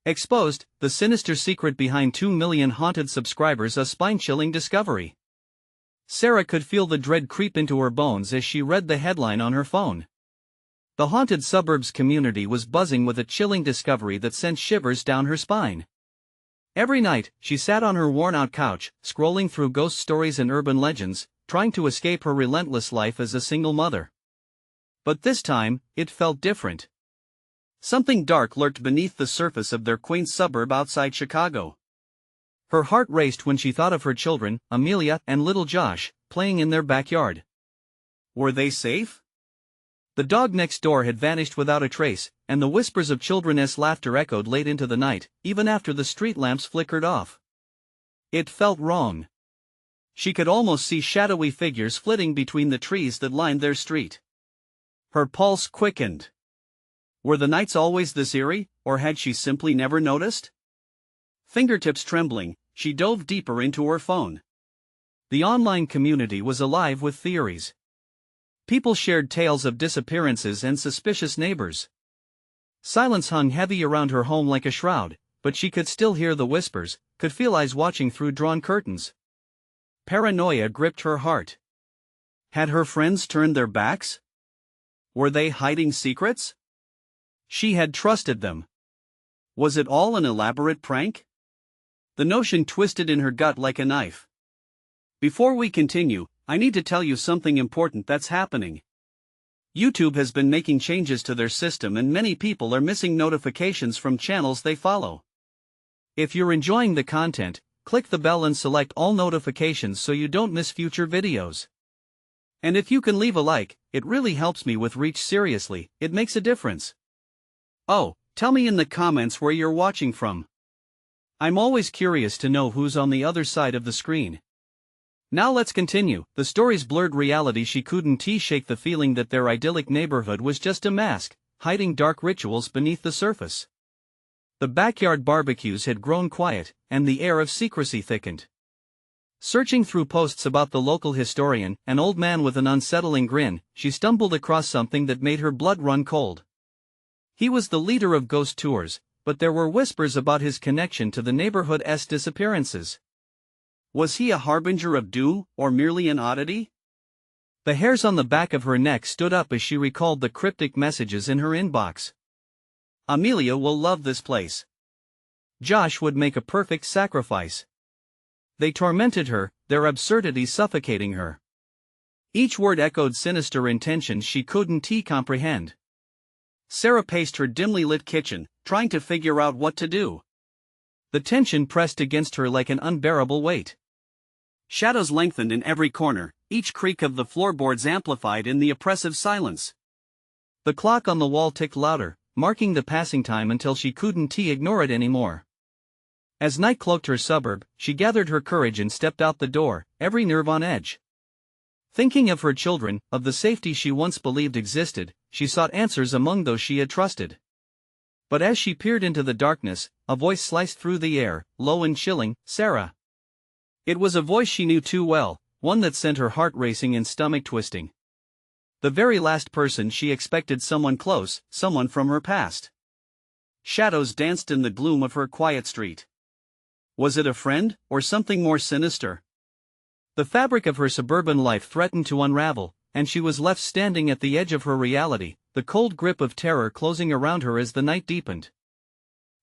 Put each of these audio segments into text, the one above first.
Exposed, the sinister secret behind 2 million haunted subscribers, a spine-chilling discovery. Sarah could feel the dread creep into her bones as she read the headline on her phone. The haunted suburbs community was buzzing with a chilling discovery that sent shivers down her spine. Every night, she sat on her worn-out couch, scrolling through ghost stories and urban legends, trying to escape her relentless life as a single mother. But this time, it felt different. Something dark lurked beneath the surface of their quaint suburb outside Chicago. Her heart raced when she thought of her children, Amelia and little Josh, playing in their backyard. Were they safe? The dog next door had vanished without a trace, and the whispers of children's laughter echoed late into the night, even after the street lamps flickered off. It felt wrong. She could almost see shadowy figures flitting between the trees that lined their street. Her pulse quickened. Were the nights always this eerie, or had she simply never noticed? Fingertips trembling, she dove deeper into her phone. The online community was alive with theories. People shared tales of disappearances and suspicious neighbors. Silence hung heavy around her home like a shroud, but she could still hear the whispers, could feel eyes watching through drawn curtains. Paranoia gripped her heart. Had her friends turned their backs? Were they hiding secrets? She had trusted them. Was it all an elaborate prank? The notion twisted in her gut like a knife. Before we continue, I need to tell you something important that's happening. YouTube has been making changes to their system and many people are missing notifications from channels they follow. If you're enjoying the content, click the bell and select all notifications so you don't miss future videos. And if you can leave a like, it really helps me with reach. Seriously, it makes a difference. Oh, tell me in the comments where you're watching from. I'm always curious to know who's on the other side of the screen. Now let's continue. The story's blurred reality. She couldn't shake the feeling that their idyllic neighborhood was just a mask, hiding dark rituals beneath the surface. The backyard barbecues had grown quiet, and the air of secrecy thickened. Searching through posts about the local historian, an old man with an unsettling grin, she stumbled across something that made her blood run cold. He was the leader of ghost tours, but there were whispers about his connection to the neighborhood's disappearances. Was he a harbinger of doom, or merely an oddity? The hairs on the back of her neck stood up as she recalled the cryptic messages in her inbox. Amelia will love this place. Josh would make a perfect sacrifice. They tormented her, their absurdity suffocating her. Each word echoed sinister intentions she couldn't comprehend. Sarah paced her dimly lit kitchen, trying to figure out what to do. The tension pressed against her like an unbearable weight. Shadows lengthened in every corner, each creak of the floorboards amplified in the oppressive silence. The clock on the wall ticked louder, marking the passing time until she couldn't ignore it anymore. As night cloaked her suburb, she gathered her courage and stepped out the door, every nerve on edge. Thinking of her children, of the safety she once believed existed, she sought answers among those she had trusted. But as she peered into the darkness, a voice sliced through the air, low and chilling, "Sarah." It was a voice she knew too well, one that sent her heart racing and stomach twisting. The very last person she expected, someone close, someone from her past. Shadows danced in the gloom of her quiet street. Was it a friend, or something more sinister? The fabric of her suburban life threatened to unravel, and she was left standing at the edge of her reality, the cold grip of terror closing around her as the night deepened.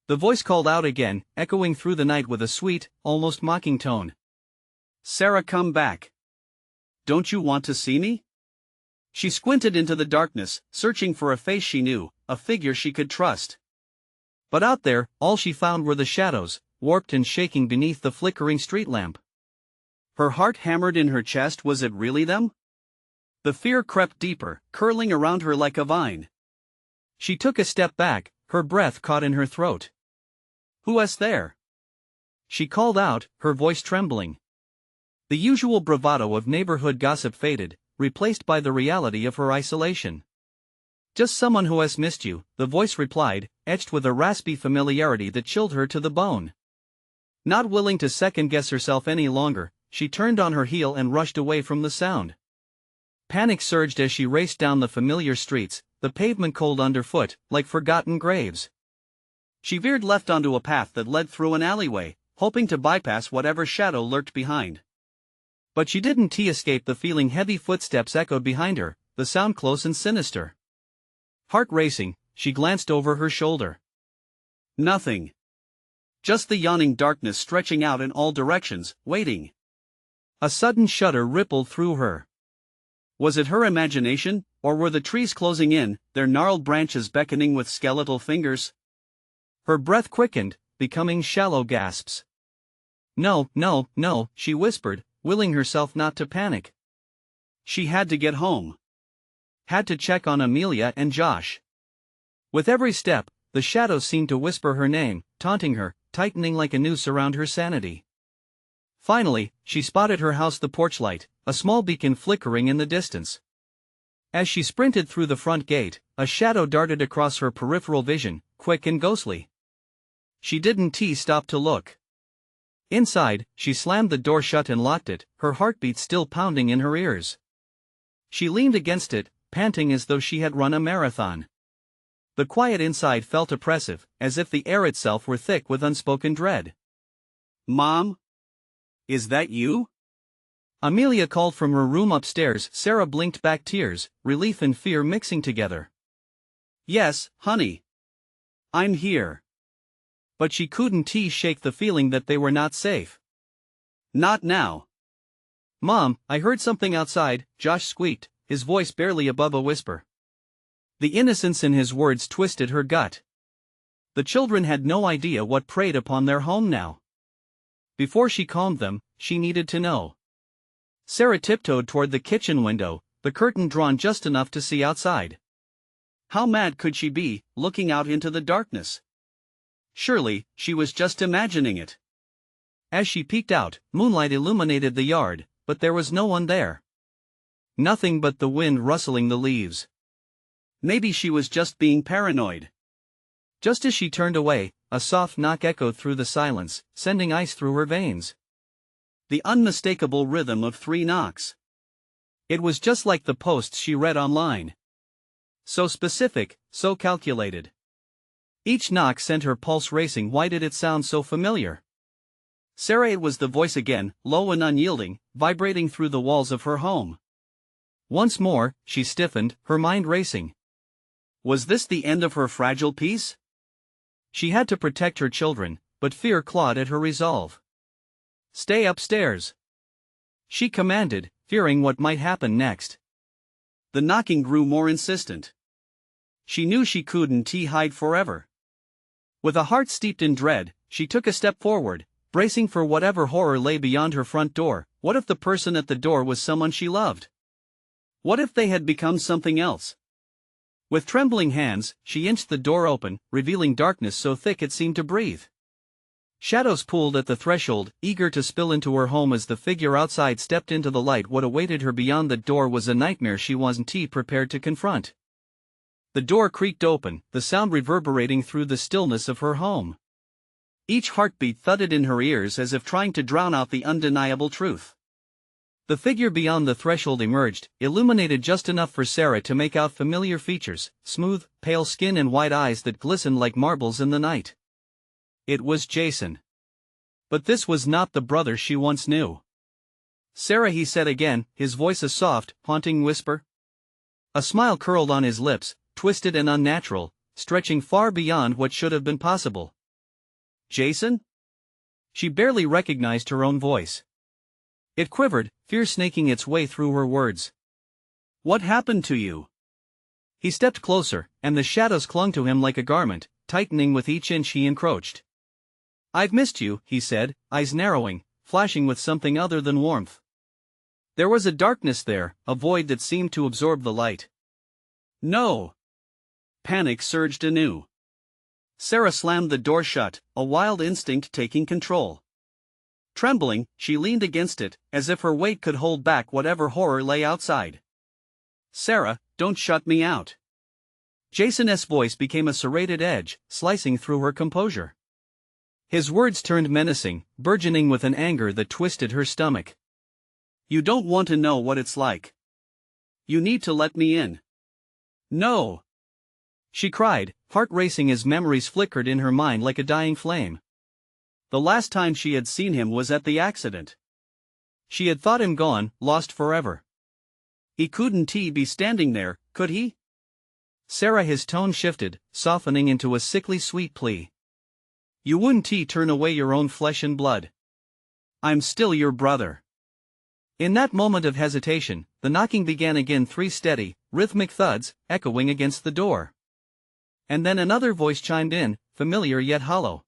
The voice called out again, echoing through the night with a sweet, almost mocking tone. "Sarah, come back. Don't you want to see me?" She squinted into the darkness, searching for a face she knew, a figure she could trust. But out there, all she found were the shadows, warped and shaking beneath the flickering street lamp. Her heart hammered in her chest. Was it really them? The fear crept deeper, curling around her like a vine. She took a step back, her breath caught in her throat. "Who's there?" She called out, her voice trembling. The usual bravado of neighborhood gossip faded, replaced by the reality of her isolation. "Just someone who has missed you," the voice replied, etched with a raspy familiarity that chilled her to the bone. Not willing to second-guess herself any longer, she turned on her heel and rushed away from the sound. Panic surged as she raced down the familiar streets, the pavement cold underfoot, like forgotten graves. She veered left onto a path that led through an alleyway, hoping to bypass whatever shadow lurked behind. But she didn't escape the feeling heavy footsteps echoed behind her, the sound close and sinister. Heart racing, she glanced over her shoulder. Nothing. Just the yawning darkness stretching out in all directions, waiting. A sudden shudder rippled through her. Was it her imagination, or were the trees closing in, their gnarled branches beckoning with skeletal fingers? Her breath quickened, becoming shallow gasps. No, no, no, she whispered, willing herself not to panic. She had to get home. Had to check on Amelia and Josh. With every step, the shadows seemed to whisper her name, taunting her, tightening like a noose around her sanity. Finally, she spotted her house, the porch light, a small beacon flickering in the distance. As she sprinted through the front gate, a shadow darted across her peripheral vision, quick and ghostly. She didn't stop to look. Inside, she slammed the door shut and locked it, her heartbeat still pounding in her ears. She leaned against it, panting as though she had run a marathon. The quiet inside felt oppressive, as if the air itself were thick with unspoken dread. "Mom? Is that you?" Amelia called from her room upstairs. Sarah blinked back, tears, relief and fear mixing together. "Yes, honey. I'm here." But she couldn't shake the feeling that they were not safe. "Not now." "Mom, I heard something outside," Josh squeaked, his voice barely above a whisper. The innocence in his words twisted her gut. The children had no idea what preyed upon their home now. Before she calmed them, she needed to know. Sarah tiptoed toward the kitchen window, the curtain drawn just enough to see outside. How mad could she be, looking out into the darkness? Surely, she was just imagining it. As she peeked out, moonlight illuminated the yard, but there was no one there. Nothing but the wind rustling the leaves. Maybe she was just being paranoid. Just as she turned away, a soft knock echoed through the silence, sending ice through her veins. The unmistakable rhythm of 3 knocks. It was just like the posts she read online. So specific, so calculated. Each knock sent her pulse racing. Why did it sound so familiar? Sarah, it was the voice again, low and unyielding, vibrating through the walls of her home. Once more, she stiffened, her mind racing. Was this the end of her fragile peace? She had to protect her children, but fear clawed at her resolve. "Stay upstairs," she commanded, fearing what might happen next. The knocking grew more insistent. She knew she couldn't hide forever. With a heart steeped in dread, she took a step forward, bracing for whatever horror lay beyond her front door. What if the person at the door was someone she loved? What if they had become something else? With trembling hands, she inched the door open, revealing darkness so thick it seemed to breathe. Shadows pooled at the threshold, eager to spill into her home as the figure outside stepped into the light. What awaited her beyond the door was a nightmare she wasn't prepared to confront. The door creaked open, the sound reverberating through the stillness of her home. Each heartbeat thudded in her ears as if trying to drown out the undeniable truth. The figure beyond the threshold emerged, illuminated just enough for Sarah to make out familiar features, smooth, pale skin and wide eyes that glistened like marbles in the night. It was Jason. But this was not the brother she once knew. "Sarah," he said again, his voice a soft, haunting whisper. A smile curled on his lips, twisted and unnatural, stretching far beyond what should have been possible. "Jason?" She barely recognized her own voice. It quivered, fear snaking its way through her words. "What happened to you?" He stepped closer, and the shadows clung to him like a garment, tightening with each inch he encroached. "I've missed you," he said, eyes narrowing, flashing with something other than warmth. There was a darkness there, a void that seemed to absorb the light. "No!" Panic surged anew. Sarah slammed the door shut, a wild instinct taking control. Trembling, she leaned against it, as if her weight could hold back whatever horror lay outside. "Sarah, don't shut me out." Jason's voice became a serrated edge, slicing through her composure. His words turned menacing, burgeoning with an anger that twisted her stomach. "You don't want to know what it's like. You need to let me in." "No." She cried, heart racing as memories flickered in her mind like a dying flame. The last time she had seen him was at the accident. She had thought him gone, lost forever. He couldn't be standing there, could he? Sarah, his tone shifted, softening into a sickly sweet plea. You wouldn't turn away your own flesh and blood. I'm still your brother. In that moment of hesitation, the knocking began again, 3 steady, rhythmic thuds, echoing against the door. And then another voice chimed in, familiar yet hollow.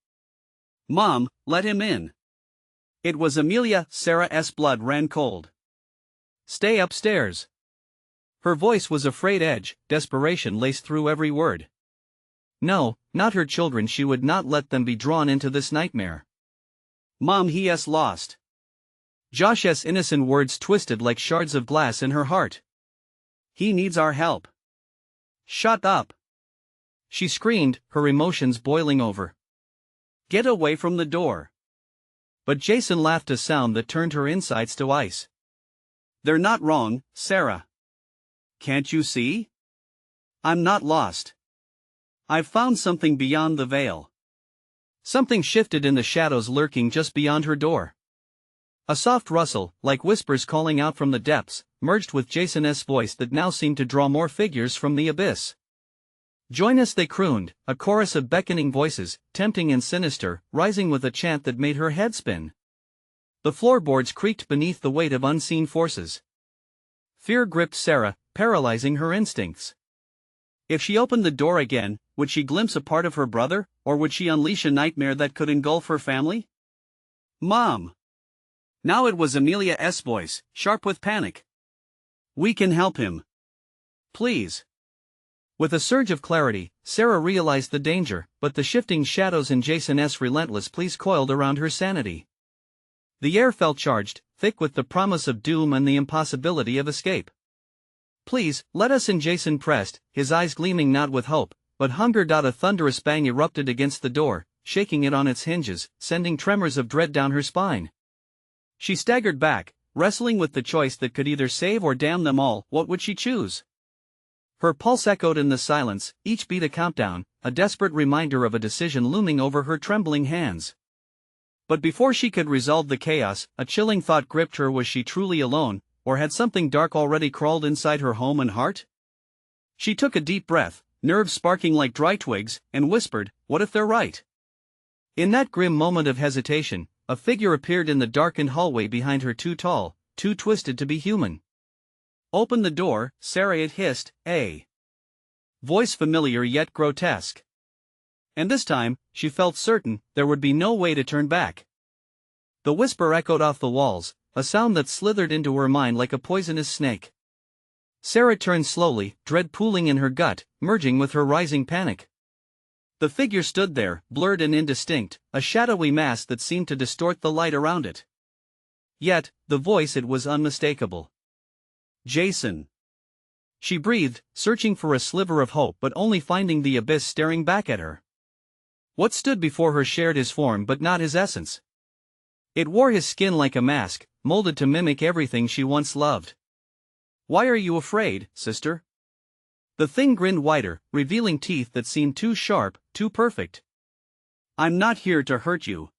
Mom, let him in. It was Amelia. Sarah's blood ran cold. Stay upstairs. Her voice was afraid edge, desperation laced through every word. No, not her children, she would not let them be drawn into this nightmare. Mom, he's lost. Josh's innocent words twisted like shards of glass in her heart. He needs our help. Shut up. She screamed, her emotions boiling over. Get away from the door. But Jason laughed, a sound that turned her insides to ice. They're not wrong, Sarah. Can't you see? I'm not lost. I've found something beyond the veil. Something shifted in the shadows lurking just beyond her door. A soft rustle, like whispers calling out from the depths, merged with Jason's voice that now seemed to draw more figures from the abyss. Join us, they crooned, a chorus of beckoning voices, tempting and sinister, rising with a chant that made her head spin. The floorboards creaked beneath the weight of unseen forces. Fear gripped Sarah, paralyzing her instincts. If she opened the door again, would she glimpse a part of her brother, or would she unleash a nightmare that could engulf her family? Mom! Now it was Amelia's voice, sharp with panic. We can help him. Please. With a surge of clarity, Sarah realized the danger, but the shifting shadows in Jason's relentless pleas coiled around her sanity. The air felt charged, thick with the promise of doom and the impossibility of escape. Please, let us in, Jason pressed, his eyes gleaming not with hope, but hunger. A thunderous bang erupted against the door, shaking it on its hinges, sending tremors of dread down her spine. She staggered back, wrestling with the choice that could either save or damn them all. What would she choose? Her pulse echoed in the silence, each beat a countdown, a desperate reminder of a decision looming over her trembling hands. But before she could resolve the chaos, a chilling thought gripped her. Was she truly alone, or had something dark already crawled inside her home and heart? She took a deep breath, nerves sparking like dry twigs, and whispered, what if they're right? In that grim moment of hesitation, a figure appeared in the darkened hallway behind her, too tall, too twisted to be human. Open the door, Sarah, it hissed, a voice familiar yet grotesque. And this time, she felt certain, there would be no way to turn back. The whisper echoed off the walls, a sound that slithered into her mind like a poisonous snake. Sarah turned slowly, dread pooling in her gut, merging with her rising panic. The figure stood there, blurred and indistinct, a shadowy mass that seemed to distort the light around it. Yet, the voice, it was unmistakable. Jason. She breathed, searching for a sliver of hope but only finding the abyss staring back at her. What stood before her shared his form but not his essence. It wore his skin like a mask, molded to mimic everything she once loved. Why are you afraid, sister? The thing grinned wider, revealing teeth that seemed too sharp, too perfect. I'm not here to hurt you.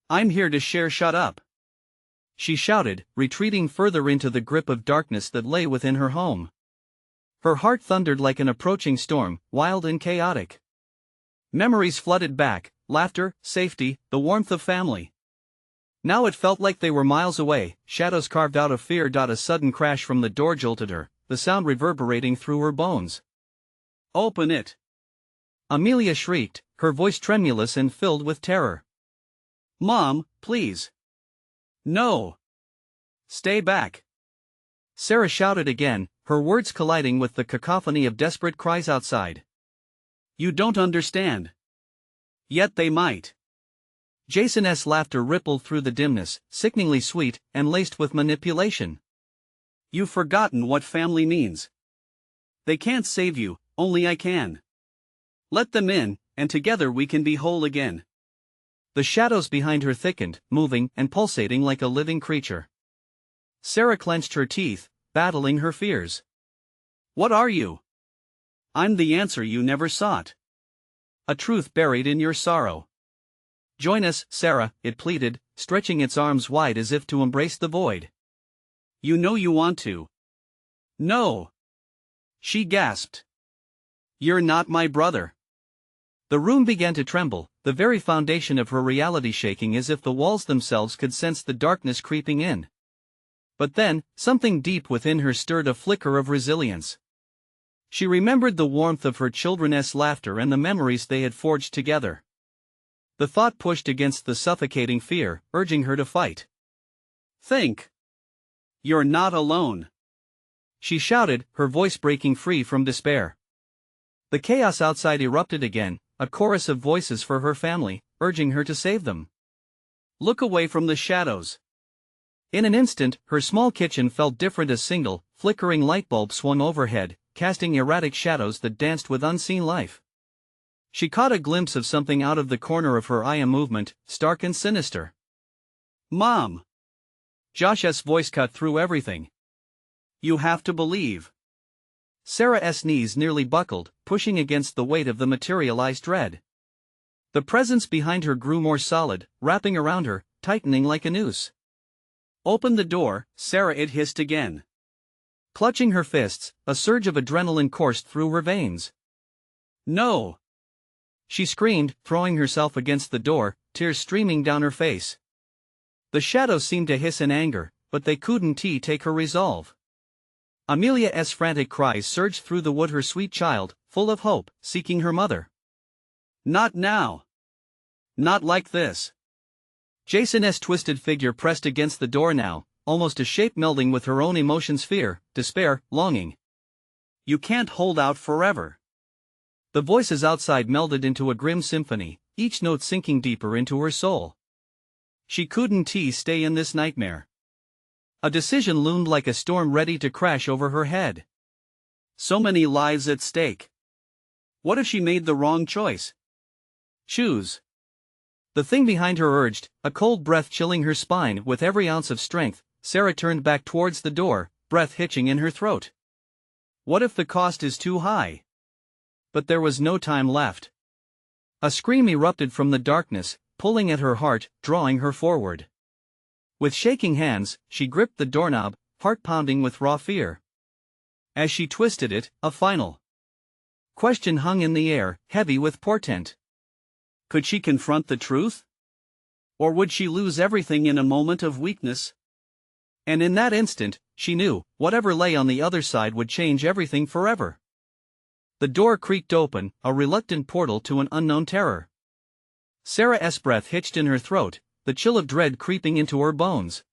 I'm here to share. Shut up. She shouted, retreating further into the grip of darkness that lay within her home. Her heart thundered like an approaching storm, wild and chaotic. Memories flooded back, laughter, safety, the warmth of family. Now it felt like they were miles away, shadows carved out of fear. A sudden crash from the door jolted her, the sound reverberating through her bones. Open it! Amelia shrieked, her voice tremulous and filled with terror. Mom, please. No! Stay back! Sarah shouted again, her words colliding with the cacophony of desperate cries outside. You don't understand. Yet they might. Jason's laughter rippled through the dimness, sickeningly sweet, and laced with manipulation. You've forgotten what family means. They can't save you, only I can. Let them in, and together we can be whole again. The shadows behind her thickened, moving and pulsating like a living creature. Sarah clenched her teeth, battling her fears. What are you? I'm the answer you never sought. A truth buried in your sorrow. Join us, Sarah, it pleaded, stretching its arms wide as if to embrace the void. You know you want to. No. She gasped. You're not my brother. The room began to tremble, the very foundation of her reality shaking as if the walls themselves could sense the darkness creeping in. But then, something deep within her stirred a flicker of resilience. She remembered the warmth of her children's laughter and the memories they had forged together. The thought pushed against the suffocating fear, urging her to fight. Think. You're not alone. She shouted, her voice breaking free from despair. The chaos outside erupted again, a chorus of voices for her family, urging her to save them. Look away from the shadows. In an instant, her small kitchen felt different. A single, flickering light bulb swung overhead, casting erratic shadows that danced with unseen life. She caught a glimpse of something out of the corner of her eye, a movement, stark and sinister. Mom! Josh's voice cut through everything. You have to believe. Sarah's knees nearly buckled, pushing against the weight of the materialized dread. The presence behind her grew more solid, wrapping around her, tightening like a noose. Open the door, Sarah, it hissed again. Clutching her fists, a surge of adrenaline coursed through her veins. No! She screamed, throwing herself against the door, tears streaming down her face. The shadows seemed to hiss in anger, but they couldn't take her resolve. Amelia's frantic cries surged through the wood, her sweet child, full of hope, seeking her mother. Not now. Not like this. Jason's twisted figure pressed against the door now, almost a shape melding with her own emotions: fear, despair, longing. You can't hold out forever. The voices outside melded into a grim symphony, each note sinking deeper into her soul. She couldn't stay in this nightmare. A decision loomed like a storm ready to crash over her head. So many lives at stake. What if she made the wrong choice? Choose. The thing behind her urged, a cold breath chilling her spine. With every ounce of strength, Sarah turned back towards the door, breath hitching in her throat. What if the cost is too high? But there was no time left. A scream erupted from the darkness, pulling at her heart, drawing her forward. With shaking hands, she gripped the doorknob, heart pounding with raw fear. As she twisted it, a final question hung in the air, heavy with portent. Could she confront the truth? Or would she lose everything in a moment of weakness? And in that instant, she knew, whatever lay on the other side would change everything forever. The door creaked open, a reluctant portal to an unknown terror. Sarah's breath hitched in her throat, the chill of dread creeping into her bones.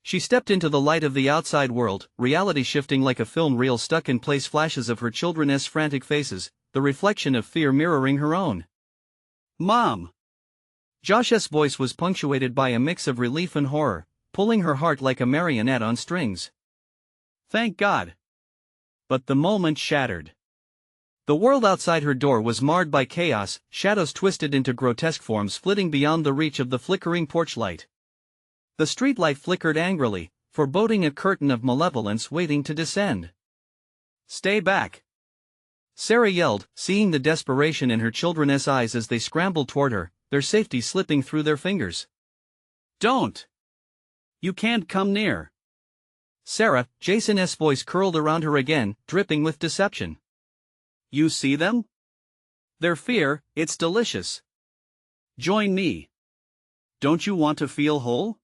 She stepped into the light of the outside world, reality shifting like a film reel stuck in place. Flashes of her children's frantic faces, the reflection of fear mirroring her own. Mom! Josh's voice was punctuated by a mix of relief and horror, pulling her heart like a marionette on strings. Thank God! But the moment shattered. The world outside her door was marred by chaos, shadows twisted into grotesque forms flitting beyond the reach of the flickering porch light. The streetlight flickered angrily, foreboding a curtain of malevolence waiting to descend. Stay back! Sarah yelled, seeing the desperation in her children's eyes as they scrambled toward her, their safety slipping through their fingers. Don't! You can't come near! Sarah, Jason's voice curled around her again, dripping with deception. You see them? Their fear, it's delicious. Join me. Don't you want to feel whole?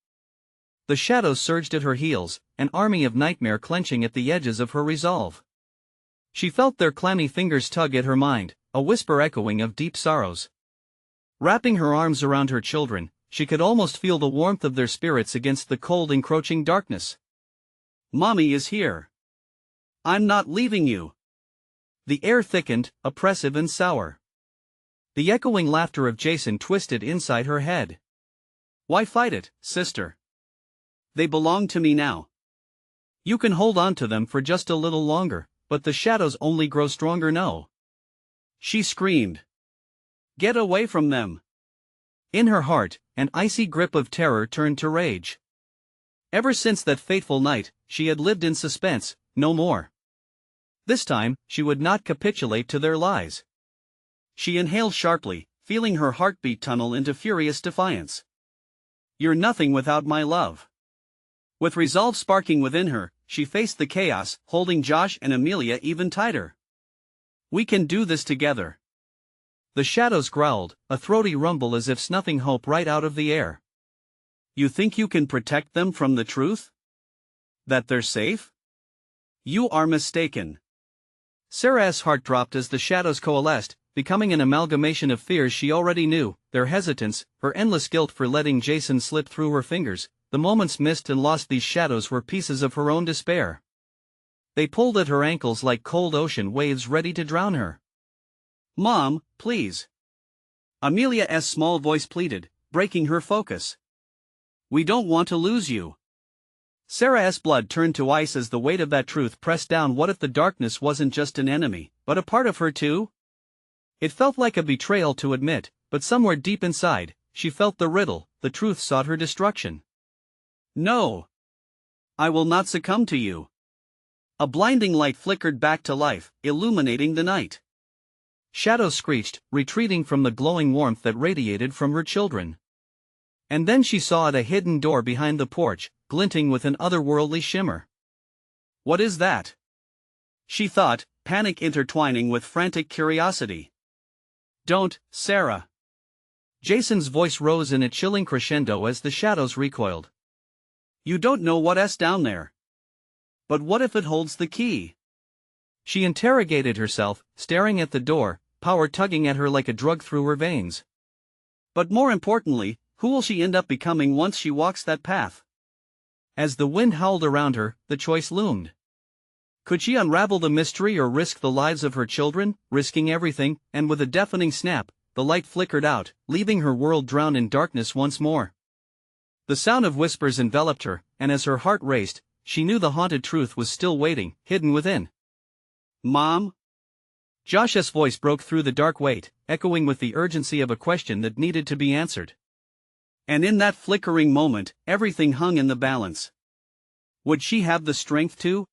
The shadows surged at her heels, an army of nightmare clenching at the edges of her resolve. She felt their clammy fingers tug at her mind, a whisper echoing of deep sorrows. Wrapping her arms around her children, she could almost feel the warmth of their spirits against the cold, encroaching darkness. Mommy is here. I'm not leaving you. The air thickened, oppressive and sour. The echoing laughter of Jason twisted inside her head. Why fight it, sister? They belong to me now. You can hold on to them for just a little longer, but the shadows only grow stronger. No. She screamed. Get away from them. In her heart, an icy grip of terror turned to rage. Ever since that fateful night, she had lived in suspense, no more. This time, she would not capitulate to their lies. She inhaled sharply, feeling her heartbeat tunnel into furious defiance. "You're nothing without my love." With resolve sparking within her, she faced the chaos, holding Josh and Amelia even tighter. "We can do this together." The shadows growled, a throaty rumble as if snuffing hope right out of the air. "You think you can protect them from the truth? That they're safe? You are mistaken." Sarah's heart dropped as the shadows coalesced, becoming an amalgamation of fears she already knew, their hesitance, her endless guilt for letting Jason slip through her fingers. The moments missed and lost. These shadows were pieces of her own despair. They pulled at her ankles like cold ocean waves ready to drown her. "Mom, please." Amelia's small voice pleaded, breaking her focus. "We don't want to lose you." Sarah's blood turned to ice as the weight of that truth pressed down. What if the darkness wasn't just an enemy, but a part of her too? It felt like a betrayal to admit, but somewhere deep inside, she felt the riddle. The truth sought her destruction. "No. I will not succumb to you." A blinding light flickered back to life, illuminating the night. Shadows screeched, retreating from the glowing warmth that radiated from her children. And then she saw a hidden door behind the porch, glinting with an otherworldly shimmer. "What is that?" she thought, panic intertwining with frantic curiosity. "Don't, Sarah." Jason's voice rose in a chilling crescendo as the shadows recoiled. "You don't know what's down there. But what if it holds the key?" She interrogated herself, staring at the door, power tugging at her like a drug through her veins. But more importantly, who will she end up becoming once she walks that path? As the wind howled around her, the choice loomed. Could she unravel the mystery or risk the lives of her children, risking everything? And with a deafening snap, the light flickered out, leaving her world drowned in darkness once more. The sound of whispers enveloped her, and as her heart raced, she knew the haunted truth was still waiting, hidden within. "Mom?" Josh's voice broke through the dark weight, echoing with the urgency of a question that needed to be answered. And in that flickering moment, everything hung in the balance. Would she have the strength to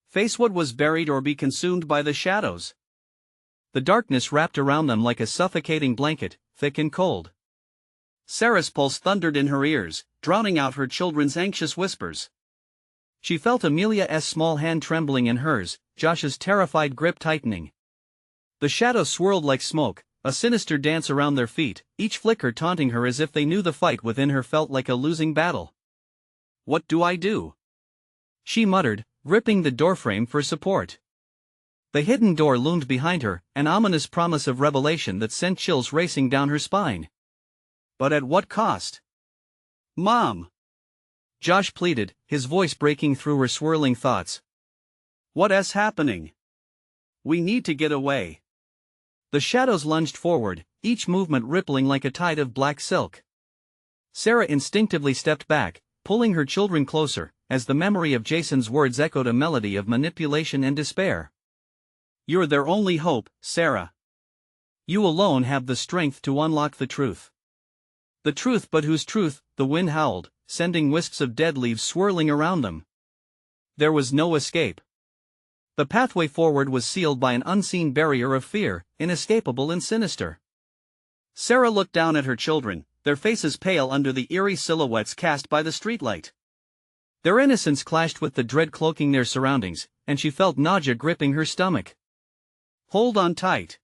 face what was buried or be consumed by the shadows? The darkness wrapped around them like a suffocating blanket, thick and cold. Sarah's pulse thundered in her ears, drowning out her children's anxious whispers. She felt Amelia's small hand trembling in hers, Josh's terrified grip tightening. The shadows swirled like smoke, a sinister dance around their feet, each flicker taunting her as if they knew the fight within her felt like a losing battle. "What do I do?" she muttered, gripping the doorframe for support. The hidden door loomed behind her, an ominous promise of revelation that sent chills racing down her spine. But at what cost? "Mom!" Josh pleaded, his voice breaking through her swirling thoughts. "What's happening? We need to get away." The shadows lunged forward, each movement rippling like a tide of black silk. Sarah instinctively stepped back, pulling her children closer, as the memory of Jason's words echoed a melody of manipulation and despair. "You're their only hope, Sarah. You alone have the strength to unlock the truth." The truth, but whose truth? The wind howled, sending wisps of dead leaves swirling around them. There was no escape. The pathway forward was sealed by an unseen barrier of fear, inescapable and sinister. Sarah looked down at her children, their faces pale under the eerie silhouettes cast by the streetlight. Their innocence clashed with the dread cloaking their surroundings, and she felt nausea gripping her stomach. "Hold on tight,"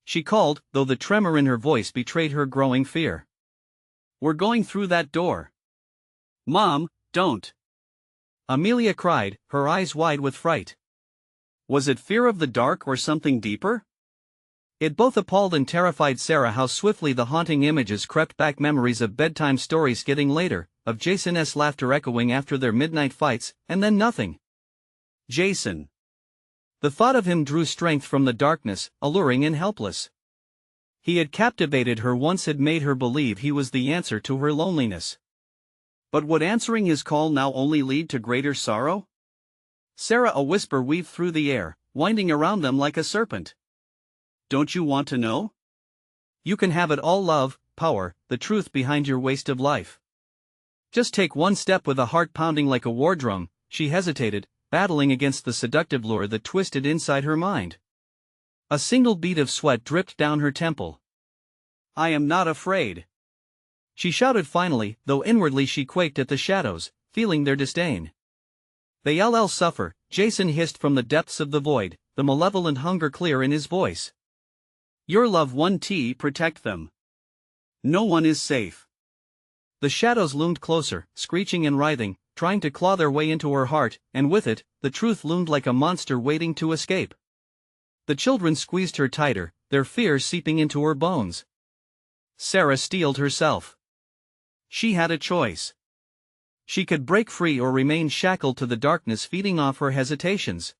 she called, though the tremor in her voice betrayed her growing fear. "We're going through that door." "Mom, don't!" Amelia cried, her eyes wide with fright. Was it fear of the dark or something deeper? It both appalled and terrified Sarah how swiftly the haunting images crept back, memories of bedtime stories getting later, of Jason's laughter echoing after their midnight fights, and then nothing. Jason. The thought of him drew strength from the darkness, alluring and helpless. He had captivated her once, had made her believe he was the answer to her loneliness. But would answering his call now only lead to greater sorrow? "Sarah," a whisper weaved through the air, winding around them like a serpent. "Don't you want to know? You can have it all: love, power, the truth behind your waste of life. Just take one step." With a heart pounding like a war drum, she hesitated, battling against the seductive lure that twisted inside her mind. A single bead of sweat dripped down her temple. "I am not afraid," she shouted finally, though inwardly she quaked at the shadows, feeling their disdain. "They'll suffer," Jason hissed from the depths of the void, the malevolent hunger clear in his voice. "Your love won't protect them. No one is safe." The shadows loomed closer, screeching and writhing, trying to claw their way into her heart, and with it, the truth loomed like a monster waiting to escape. The children squeezed her tighter, their fear seeping into her bones. Sarah steeled herself. She had a choice. She could break free or remain shackled to the darkness feeding off her hesitations.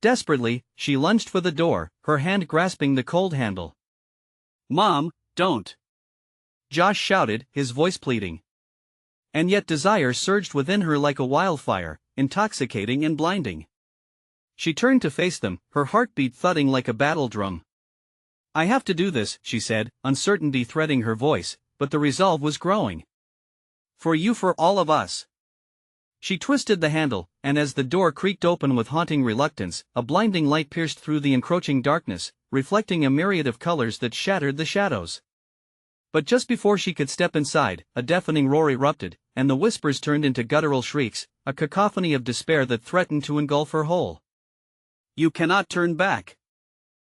Desperately, she lunged for the door, her hand grasping the cold handle. "Mom, don't!" Josh shouted, his voice pleading. And yet desire surged within her like a wildfire, intoxicating and blinding. She turned to face them, her heartbeat thudding like a battle drum. "I have to do this," she said, uncertainty threading her voice, but the resolve was growing. "For you, for all of us." She twisted the handle, and as the door creaked open with haunting reluctance, a blinding light pierced through the encroaching darkness, reflecting a myriad of colors that shattered the shadows. But just before she could step inside, a deafening roar erupted, and the whispers turned into guttural shrieks, a cacophony of despair that threatened to engulf her whole. "You cannot turn back."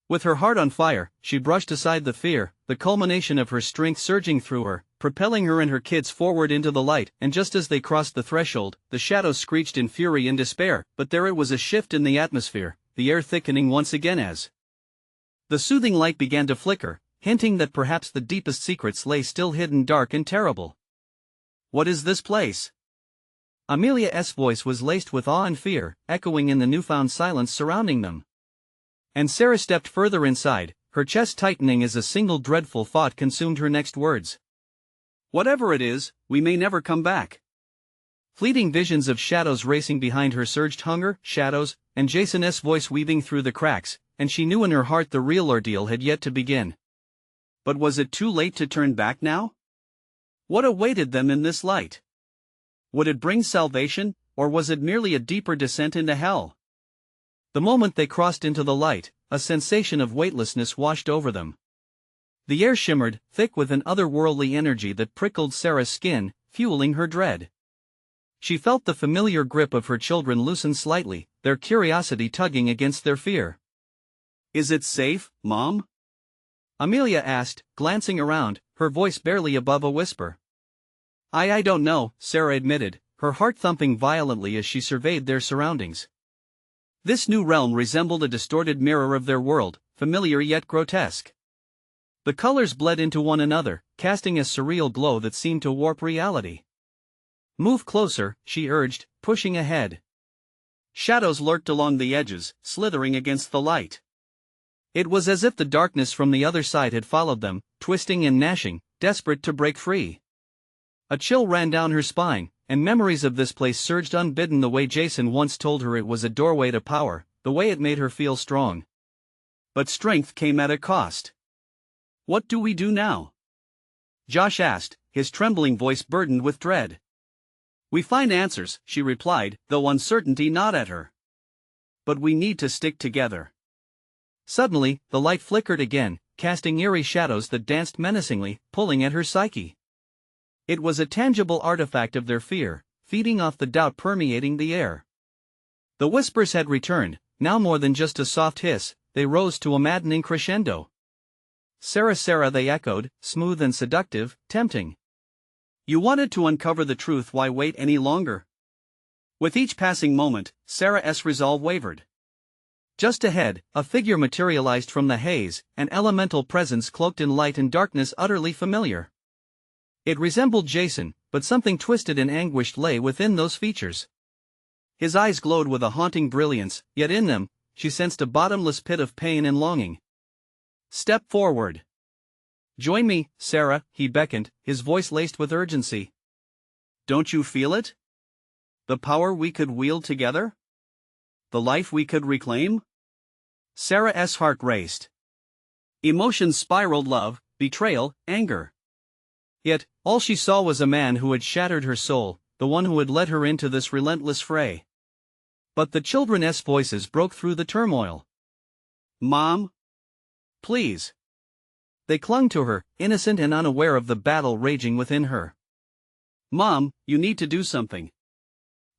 With her heart on fire, she brushed aside the fear, the culmination of her strength surging through her, propelling her and her kids forward into the light, and just as they crossed the threshold, the shadows screeched in fury and despair, but there it was a shift in the atmosphere, the air thickening once again as the soothing light began to flicker, hinting that perhaps the deepest secrets lay still hidden dark and terrible. "What is this place?" Amelia's voice was laced with awe and fear, echoing in the newfound silence surrounding them. And Sarah stepped further inside, her chest tightening as a single dreadful thought consumed her next words. "Whatever it is, we may never come back." Fleeting visions of shadows racing behind her surged hunger, shadows, and Jason's voice weaving through the cracks, and she knew in her heart the real ordeal had yet to begin. But was it too late to turn back now? What awaited them in this light? Would it bring salvation, or was it merely a deeper descent into hell? The moment they crossed into the light, a sensation of weightlessness washed over them. The air shimmered, thick with an otherworldly energy that prickled Sarah's skin, fueling her dread. She felt the familiar grip of her children loosen slightly, their curiosity tugging against their fear. "Is it safe, Mom?" Amelia asked, glancing around, her voice barely above a whisper. I don't know," Sarah admitted, her heart thumping violently as she surveyed their surroundings. This new realm resembled a distorted mirror of their world, familiar yet grotesque. The colors bled into one another, casting a surreal glow that seemed to warp reality. "Move closer," she urged, pushing ahead. Shadows lurked along the edges, slithering against the light. It was as if the darkness from the other side had followed them, twisting and gnashing, desperate to break free. A chill ran down her spine, and memories of this place surged unbidden, the way Jason once told her it was a doorway to power, the way it made her feel strong. But strength came at a cost. "What do we do now?" Josh asked, his trembling voice burdened with dread. "We find answers," she replied, though uncertainty gnawed at her. "But we need to stick together." Suddenly, the light flickered again, casting eerie shadows that danced menacingly, pulling at her psyche. It was a tangible artifact of their fear, feeding off the doubt permeating the air. The whispers had returned, now more than just a soft hiss, they rose to a maddening crescendo. "Sarah, Sarah," they echoed, smooth and seductive, tempting. "You wanted to uncover the truth, why wait any longer?" With each passing moment, Sarah's resolve wavered. Just ahead, a figure materialized from the haze, an elemental presence cloaked in light and darkness utterly familiar. It resembled Jason, but something twisted and anguished lay within those features. His eyes glowed with a haunting brilliance, yet in them, she sensed a bottomless pit of pain and longing. "Step forward. Join me, Sarah," he beckoned, his voice laced with urgency. "Don't you feel it? The power we could wield together? The life we could reclaim?" Sarah's heart raced. Emotions spiraled: love, betrayal, anger. Yet, all she saw was a man who had shattered her soul, the one who had led her into this relentless fray. But the children's voices broke through the turmoil. "Mom? Please." They clung to her, innocent and unaware of the battle raging within her. "Mom, you need to do something,"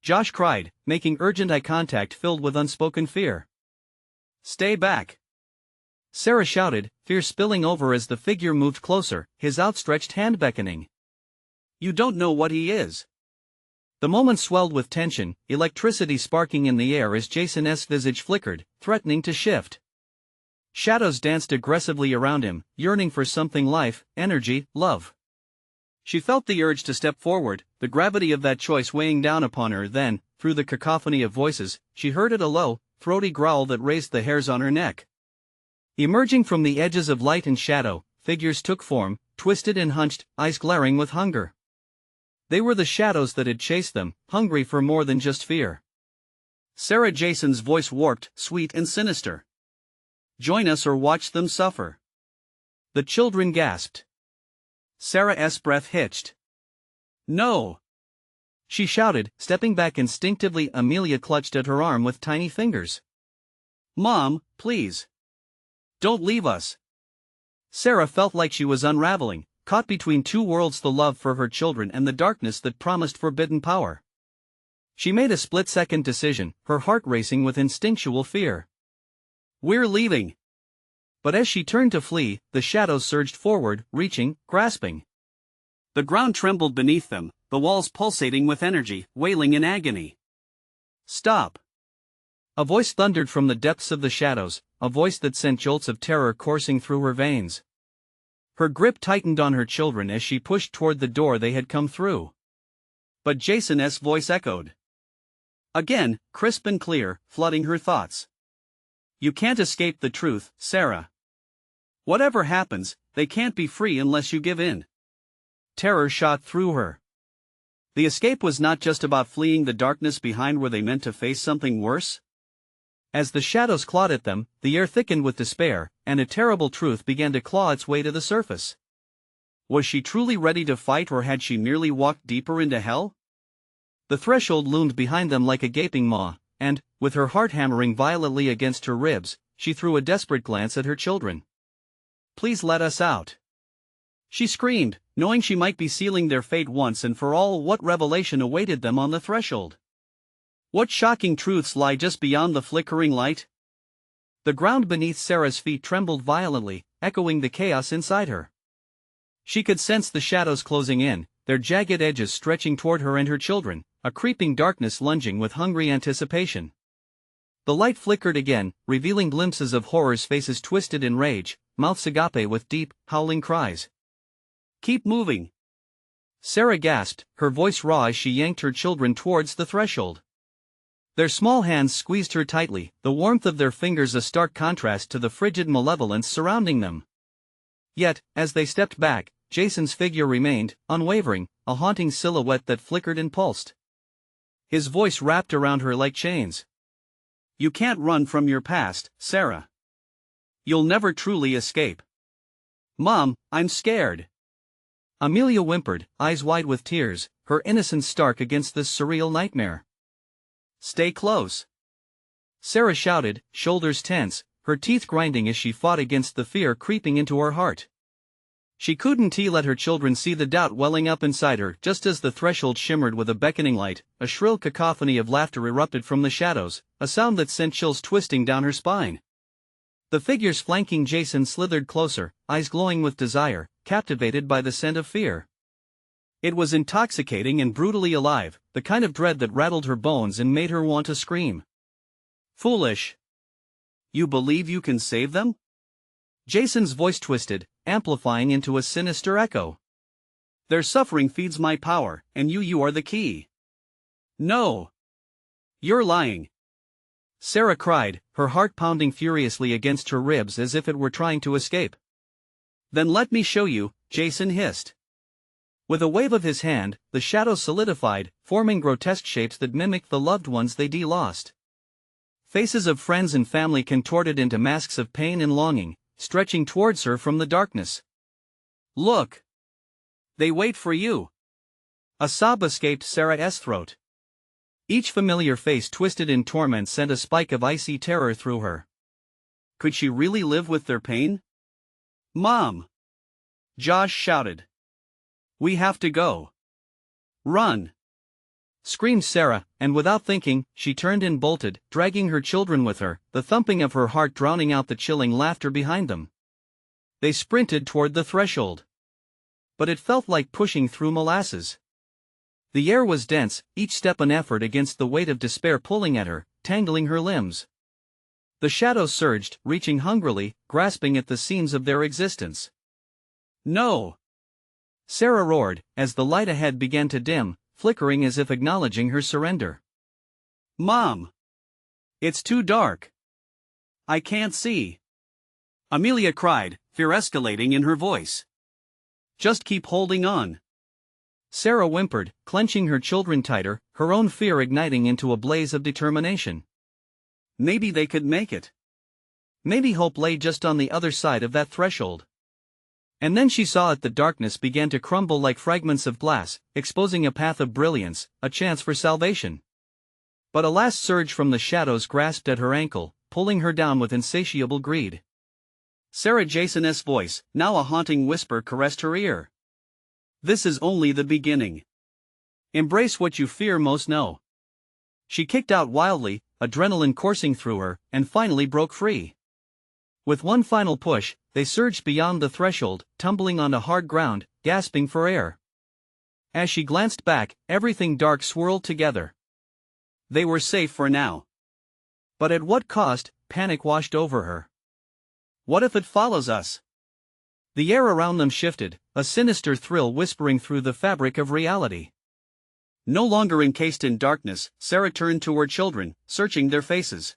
Josh cried, making urgent eye contact filled with unspoken fear. "Stay back," Sarah shouted, fear spilling over as the figure moved closer, his outstretched hand beckoning. "You don't know what he is." The moment swelled with tension, electricity sparking in the air as Jason's visage flickered, threatening to shift. Shadows danced aggressively around him, yearning for something: life, energy, love. She felt the urge to step forward, the gravity of that choice weighing down upon her. Then, through the cacophony of voices, she heard a low, throaty growl that raised the hairs on her neck. Emerging from the edges of light and shadow, figures took form, twisted and hunched, eyes glaring with hunger. They were the shadows that had chased them, hungry for more than just fear. "Sarah," Jason's voice warped, sweet and sinister. "Join us or watch them suffer." The children gasped. Sarah's breath hitched. "No!" she shouted, stepping back instinctively. Amelia clutched at her arm with tiny fingers. "Mom, please. Don't leave us." Sarah felt like she was unraveling, caught between two worlds: the love for her children and the darkness that promised forbidden power. She made a split-second decision, her heart racing with instinctual fear. "We're leaving." But as she turned to flee, the shadows surged forward, reaching, grasping. The ground trembled beneath them, the walls pulsating with energy, wailing in agony. "Stop!" A voice thundered from the depths of the shadows, a voice that sent jolts of terror coursing through her veins. Her grip tightened on her children as she pushed toward the door they had come through. But Jason's voice echoed. Again, crisp and clear, flooding her thoughts. "You can't escape the truth, Sarah. Whatever happens, they can't be free unless you give in." Terror shot through her. The escape was not just about fleeing the darkness behind. Were they meant to face something worse? As the shadows clawed at them, the air thickened with despair, and a terrible truth began to claw its way to the surface. Was she truly ready to fight, or had she merely walked deeper into hell? The threshold loomed behind them like a gaping maw, and, with her heart hammering violently against her ribs, she threw a desperate glance at her children. "Please let us out," she screamed, knowing she might be sealing their fate once and for all. What revelation awaited them on the threshold? What shocking truths lie just beyond the flickering light? The ground beneath Sarah's feet trembled violently, echoing the chaos inside her. She could sense the shadows closing in, their jagged edges stretching toward her and her children, a creeping darkness lunging with hungry anticipation. The light flickered again, revealing glimpses of horrors, faces twisted in rage, mouths agape with deep, howling cries. "Keep moving," Sarah gasped, her voice raw as she yanked her children towards the threshold. Their small hands squeezed her tightly, the warmth of their fingers a stark contrast to the frigid malevolence surrounding them. Yet, as they stepped back, Jason's figure remained, unwavering, a haunting silhouette that flickered and pulsed. His voice wrapped around her like chains. "You can't run from your past, Sarah. You'll never truly escape." "Mom, I'm scared," Amelia whimpered, eyes wide with tears, her innocence stark against this surreal nightmare. "Stay close," Sarah shouted, shoulders tense, her teeth grinding as she fought against the fear creeping into her heart. She couldn't let her children see the doubt welling up inside her. Just as the threshold shimmered with a beckoning light, a shrill cacophony of laughter erupted from the shadows, a sound that sent chills twisting down her spine. The figures flanking Jason slithered closer, eyes glowing with desire, captivated by the scent of fear. It was intoxicating and brutally alive, the kind of dread that rattled her bones and made her want to scream. "Foolish. You believe you can save them?" Jason's voice twisted, amplifying into a sinister echo. "Their suffering feeds my power, and you are the key." "No. You're lying," Sarah cried, her heart pounding furiously against her ribs as if it were trying to escape. "Then let me show you," Jason hissed. With a wave of his hand, the shadows solidified, forming grotesque shapes that mimicked the loved ones they'd lost. Faces of friends and family contorted into masks of pain and longing, stretching towards her from the darkness. "Look! They wait for you!" A sob escaped Sarah's throat. Each familiar face twisted in torment sent a spike of icy terror through her. Could she really live with their pain? "Mom!" Josh shouted. "We have to go. Run!" screamed Sarah, and without thinking, she turned and bolted, dragging her children with her, the thumping of her heart drowning out the chilling laughter behind them. They sprinted toward the threshold. But it felt like pushing through molasses. The air was dense, each step an effort against the weight of despair pulling at her, tangling her limbs. The shadows surged, reaching hungrily, grasping at the seams of their existence. "No!" Sarah roared, as the light ahead began to dim, flickering as if acknowledging her surrender. "Mom! It's too dark. I can't see!" Amelia cried, fear escalating in her voice. "Just keep holding on." Sarah whimpered, clenching her children tighter, her own fear igniting into a blaze of determination. Maybe they could make it. Maybe hope lay just on the other side of that threshold. And then she saw it. The darkness began to crumble like fragments of glass, exposing a path of brilliance, a chance for salvation. But a last surge from the shadows grasped at her ankle, pulling her down with insatiable greed. Sarah Jason's voice, now a haunting whisper, caressed her ear. "This is only the beginning. Embrace what you fear most now." She kicked out wildly, adrenaline coursing through her, and finally broke free. With one final push, they surged beyond the threshold, tumbling onto hard ground, gasping for air. As she glanced back, everything dark swirled together. They were safe for now. But at what cost? Panic washed over her. What if it follows us? The air around them shifted, a sinister thrill whispering through the fabric of reality. No longer encased in darkness, Sarah turned to her children, searching their faces.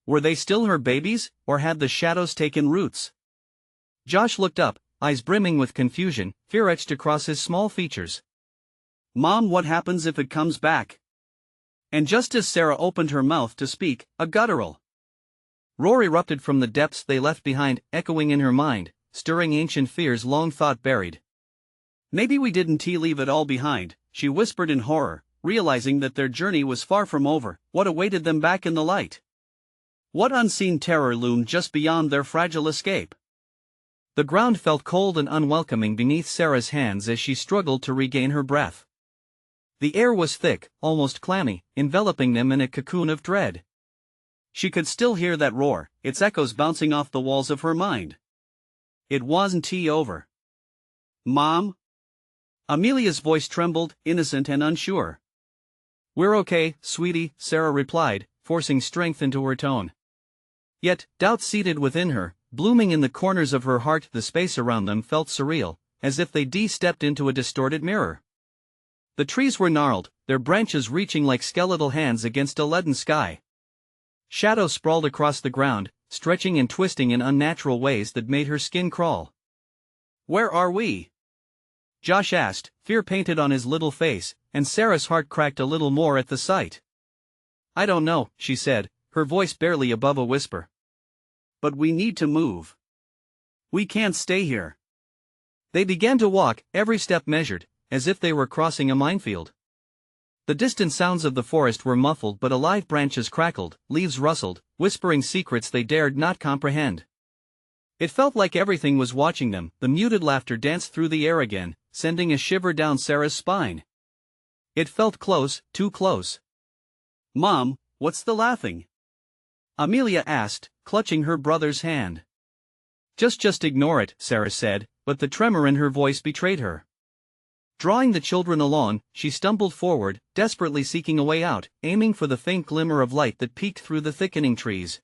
Were they still her babies, or had the shadows taken roots? Josh looked up, eyes brimming with confusion, fear etched across his small features. "Mom, what happens if it comes back?" And just as Sarah opened her mouth to speak, a guttural roar erupted from the depths they left behind, echoing in her mind, stirring ancient fears long thought buried. "Maybe we didn't leave it all behind," she whispered in horror, realizing that their journey was far from over. What awaited them back in the light? What unseen terror loomed just beyond their fragile escape? The ground felt cold and unwelcoming beneath Sarah's hands as she struggled to regain her breath. The air was thick, almost clammy, enveloping them in a cocoon of dread. She could still hear that roar, its echoes bouncing off the walls of her mind. It wasn't over. "Mom?" Amelia's voice trembled, innocent and unsure. "We're okay, sweetie," Sarah replied, forcing strength into her tone. Yet, doubt seated within her, blooming in the corners of her heart. The space around them felt surreal, as if they stepped into a distorted mirror. The trees were gnarled, their branches reaching like skeletal hands against a leaden sky. Shadows sprawled across the ground, stretching and twisting in unnatural ways that made her skin crawl. "Where are we?" Josh asked, fear painted on his little face, and Sarah's heart cracked a little more at the sight. "I don't know," she said, her voice barely above a whisper. "But we need to move. We can't stay here." They began to walk, every step measured, as if they were crossing a minefield. The distant sounds of the forest were muffled, but alive. Branches crackled, leaves rustled, whispering secrets they dared not comprehend. It felt like everything was watching them. The muted laughter danced through the air again, sending a shiver down Sarah's spine. It felt close, too close. "Mom, what's the laughing?" Amelia asked, clutching her brother's hand. Just ignore it," Sarah said, but the tremor in her voice betrayed her. Drawing the children along, she stumbled forward, desperately seeking a way out, aiming for the faint glimmer of light that peeked through the thickening trees.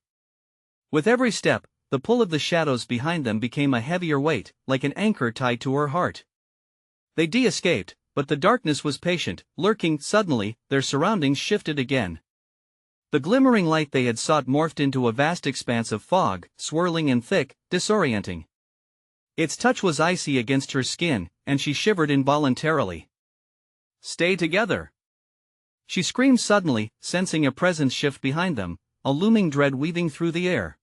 With every step, the pull of the shadows behind them became a heavier weight, like an anchor tied to her heart. They escaped, but the darkness was patient, lurking. Suddenly, their surroundings shifted again. The glimmering light they had sought morphed into a vast expanse of fog, swirling and thick, disorienting. Its touch was icy against her skin, and she shivered involuntarily. "Stay together!" she screamed suddenly, sensing a presence shift behind them, a looming dread weaving through the air.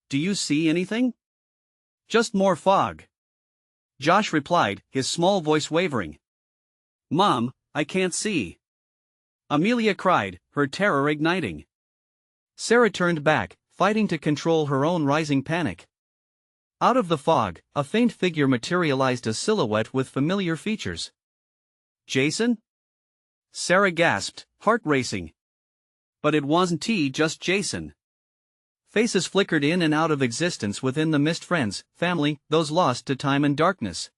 "Do you see anything?" "Just more fog," Josh replied, his small voice wavering. "Mom, I can't see." Amelia cried, her terror igniting. Sarah turned back, fighting to control her own rising panic. Out of the fog, a faint figure materialized, a silhouette with familiar features. Jason? Sarah gasped, heart racing. But it wasn't just Jason. Faces flickered in and out of existence within the mist, friends, family, those lost to time and darkness.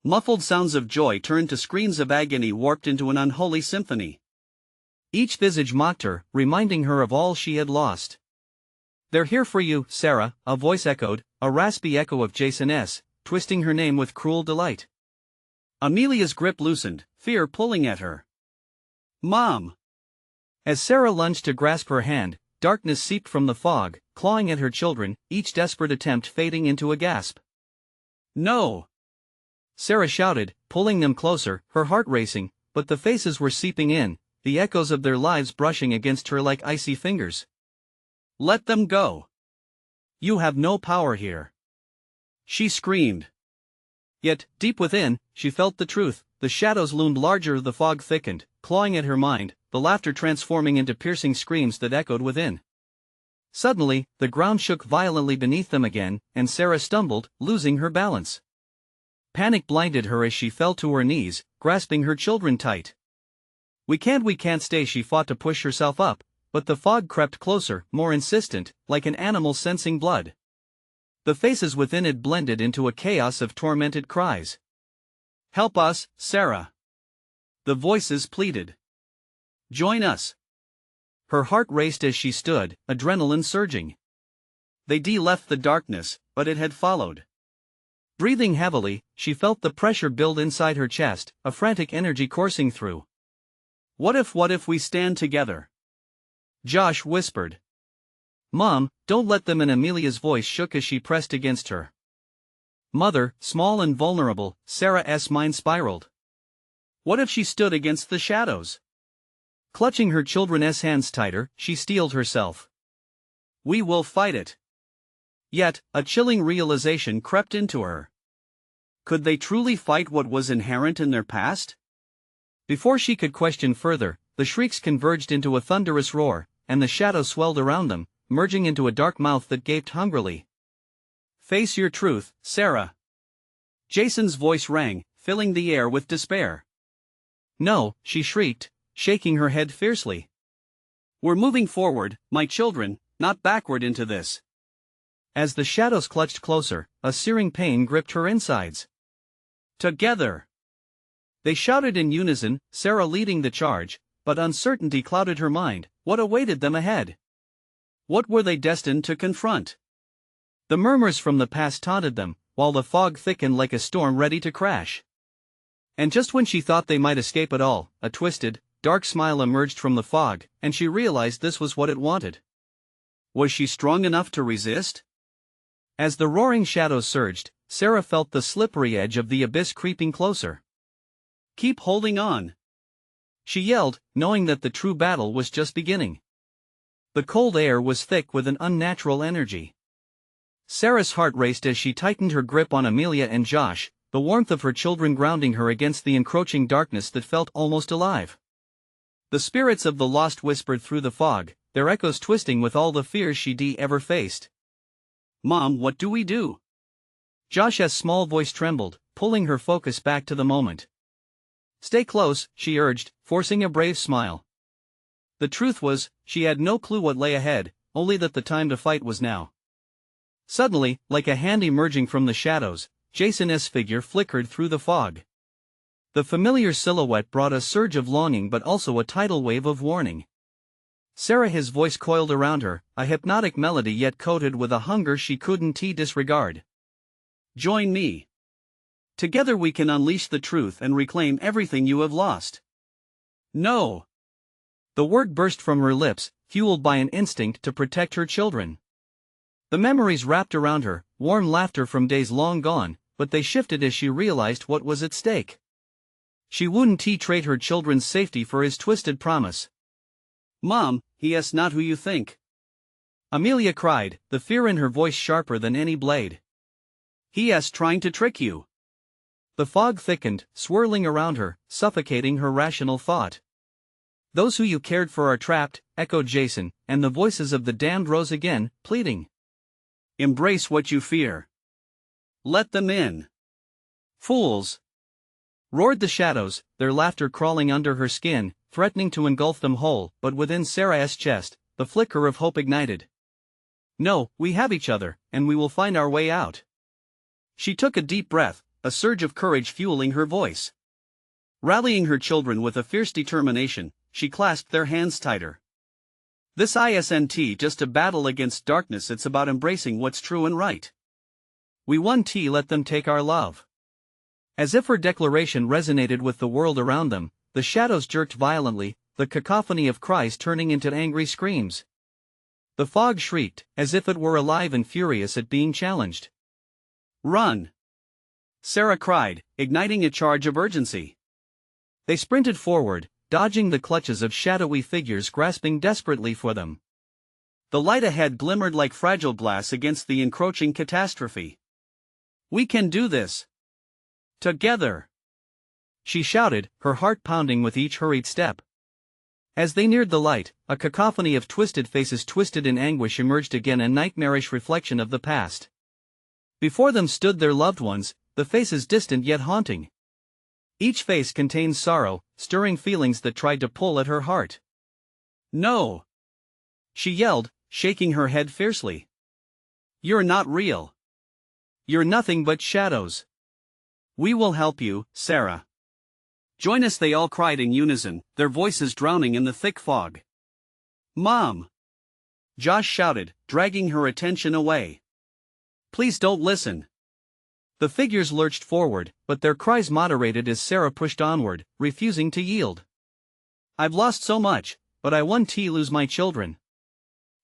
Muffled sounds of joy turned to screams of agony, warped into an unholy symphony. Each visage mocked her, reminding her of all she had lost. "They're here for you, Sarah," a voice echoed, a raspy echo of Jason's, twisting her name with cruel delight. Amelia's grip loosened, fear pulling at her. "Mom!" As Sarah lunged to grasp her hand, darkness seeped from the fog, clawing at her children, each desperate attempt fading into a gasp. "No!" Sarah shouted, pulling them closer, her heart racing, but the faces were seeping in, the echoes of their lives brushing against her like icy fingers. "Let them go! You have no power here!" she screamed. Yet, deep within, she felt the truth. The shadows loomed larger, the fog thickened, clawing at her mind, the laughter transforming into piercing screams that echoed within. Suddenly, the ground shook violently beneath them again, and Sarah stumbled, losing her balance. Panic blinded her as she fell to her knees, grasping her children tight. We can't stay," she fought to push herself up, but the fog crept closer, more insistent, like an animal sensing blood. The faces within it blended into a chaos of tormented cries. "Help us, Sarah!" the voices pleaded. "Join us!" Her heart raced as she stood, adrenaline surging. They left the darkness, but it had followed. Breathing heavily, she felt the pressure build inside her chest, a frantic energy coursing through. What if we stand together?" Josh whispered. "Mom, don't let them," and Amelia's voice shook as she pressed against her. Mother, small and vulnerable, Sarah's mind spiraled. What if she stood against the shadows? Clutching her children's hands tighter, she steeled herself. "We will fight it." Yet, a chilling realization crept into her. Could they truly fight what was inherent in their past? Before she could question further, the shrieks converged into a thunderous roar, and the shadows swelled around them, merging into a dark mouth that gaped hungrily. "Face your truth, Sarah." Jason's voice rang, filling the air with despair. "No," she shrieked, shaking her head fiercely. "We're moving forward, my children, not backward into this." As the shadows clutched closer, a searing pain gripped her insides. "Together!" They shouted in unison, Sarah leading the charge, but uncertainty clouded her mind. What awaited them ahead? What were they destined to confront? The murmurs from the past taunted them, while the fog thickened like a storm ready to crash. And just when she thought they might escape it all, a twisted, dark smile emerged from the fog, and she realized this was what it wanted. Was she strong enough to resist? As the roaring shadows surged, Sarah felt the slippery edge of the abyss creeping closer. "Keep holding on!" she yelled, knowing that the true battle was just beginning. The cold air was thick with an unnatural energy. Sarah's heart raced as she tightened her grip on Amelia and Josh, the warmth of her children grounding her against the encroaching darkness that felt almost alive. The spirits of the lost whispered through the fog, their echoes twisting with all the fears she'd ever faced. "Mom, what do we do?" Josh's small voice trembled, pulling her focus back to the moment. "Stay close," she urged, forcing a brave smile. The truth was, she had no clue what lay ahead, only that the time to fight was now. Suddenly, like a hand emerging from the shadows, Jason's figure flickered through the fog. The familiar silhouette brought a surge of longing but also a tidal wave of warning. Sarah, his voice coiled around her, a hypnotic melody yet coated with a hunger she couldn't disregard. "Join me. Together we can unleash the truth and reclaim everything you have lost." "No!" The word burst from her lips, fueled by an instinct to protect her children. The memories wrapped around her, warm laughter from days long gone, but they shifted as she realized what was at stake. She wouldn't trade her children's safety for his twisted promise. "Mom, he is not who you think," Amelia cried, the fear in her voice sharper than any blade. "He is trying to trick you." The fog thickened, swirling around her, suffocating her rational thought. Those who you cared for are trapped, echoed Jason, and the voices of the damned rose again, pleading. Embrace what you fear. Let them in. Fools! Roared the shadows, their laughter crawling under her skin, threatening to engulf them whole, but within Sarah's chest, the flicker of hope ignited. No, we have each other, and we will find our way out. She took a deep breath, a surge of courage fueling her voice. Rallying her children with a fierce determination, she clasped their hands tighter. This isn't just a battle against darkness, it's about embracing what's true and right. We won't let them take our love. As if her declaration resonated with the world around them, the shadows jerked violently, the cacophony of cries turning into angry screams. The fog shrieked, as if it were alive and furious at being challenged. Run! Sarah cried, igniting a charge of urgency. They sprinted forward, dodging the clutches of shadowy figures grasping desperately for them. The light ahead glimmered like fragile glass against the encroaching catastrophe. We can do this! Together! She shouted, her heart pounding with each hurried step. As they neared the light, a cacophony of twisted faces twisted in anguish emerged again, a nightmarish reflection of the past. Before them stood their loved ones, the faces distant yet haunting. Each face contained sorrow, stirring feelings that tried to pull at her heart. No! She yelled, shaking her head fiercely. You're not real. You're nothing but shadows. We will help you, Sarah. Join us, they all cried in unison, their voices drowning in the thick fog. Mom! Josh shouted, dragging her attention away. Please don't listen. The figures lurched forward, but their cries moderated as Sarah pushed onward, refusing to yield. I've lost so much, but I won't lose my children.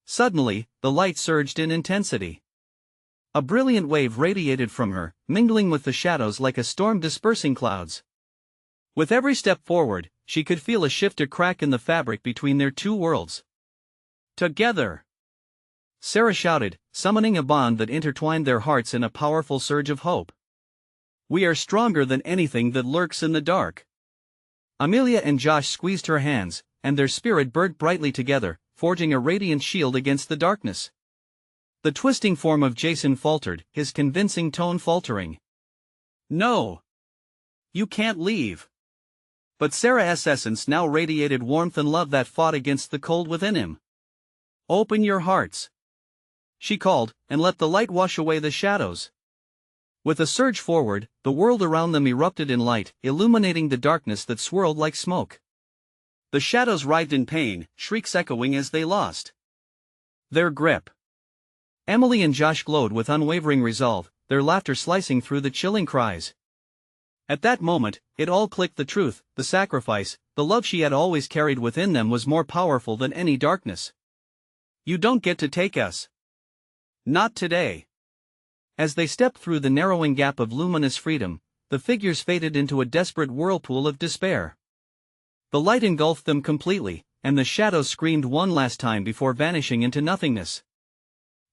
Suddenly, the light surged in intensity. A brilliant wave radiated from her, mingling with the shadows like a storm dispersing clouds. With every step forward, she could feel a shift, a crack in the fabric between their two worlds. Together! Sarah shouted, summoning a bond that intertwined their hearts in a powerful surge of hope. We are stronger than anything that lurks in the dark. Amelia and Josh squeezed her hands, and their spirit burned brightly together, forging a radiant shield against the darkness. The twisting form of Jason faltered, his convincing tone faltering. No! You can't leave. But Sarah's essence now radiated warmth and love that fought against the cold within him. Open your hearts! She called, and let the light wash away the shadows. With a surge forward, the world around them erupted in light, illuminating the darkness that swirled like smoke. The shadows writhed in pain, shrieks echoing as they lost their grip. Emily and Josh glowed with unwavering resolve, their laughter slicing through the chilling cries. At that moment, it all clicked: the truth, the sacrifice, the love she had always carried within them was more powerful than any darkness. You don't get to take us. Not today. As they stepped through the narrowing gap of luminous freedom, the figures faded into a desperate whirlpool of despair. The light engulfed them completely, and the shadows screamed one last time before vanishing into nothingness.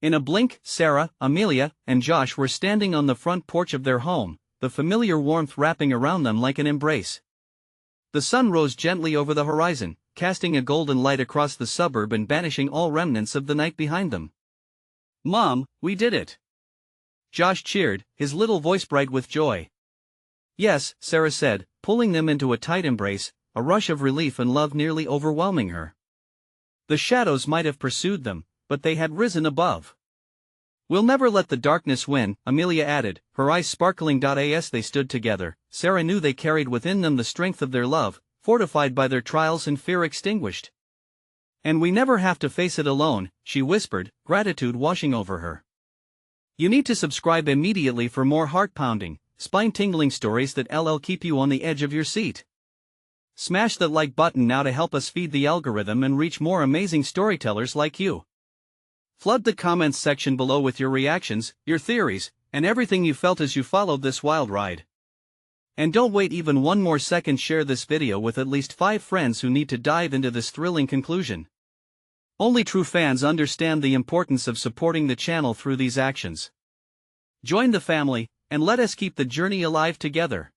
In a blink, Sarah, Amelia, and Josh were standing on the front porch of their home, the familiar warmth wrapping around them like an embrace. The sun rose gently over the horizon, casting a golden light across the suburb and banishing all remnants of the night behind them. Mom, we did it! Josh cheered, his little voice bright with joy. Yes, Sarah said, pulling them into a tight embrace, a rush of relief and love nearly overwhelming her. The shadows might have pursued them, but they had risen above. We'll never let the darkness win, Amelia added, her eyes sparkling. As they stood together, Sarah knew they carried within them the strength of their love, fortified by their trials and fear extinguished. And we never have to face it alone, she whispered, gratitude washing over her. You need to subscribe immediately for more heart-pounding, spine-tingling stories that'll keep you on the edge of your seat. Smash that like button now to help us feed the algorithm and reach more amazing storytellers like you. Flood the comments section below with your reactions, your theories, and everything you felt as you followed this wild ride. And don't wait even one more second, share this video with at least 5 friends who need to dive into this thrilling conclusion. Only true fans understand the importance of supporting the channel through these actions. Join the family, and let us keep the journey alive together.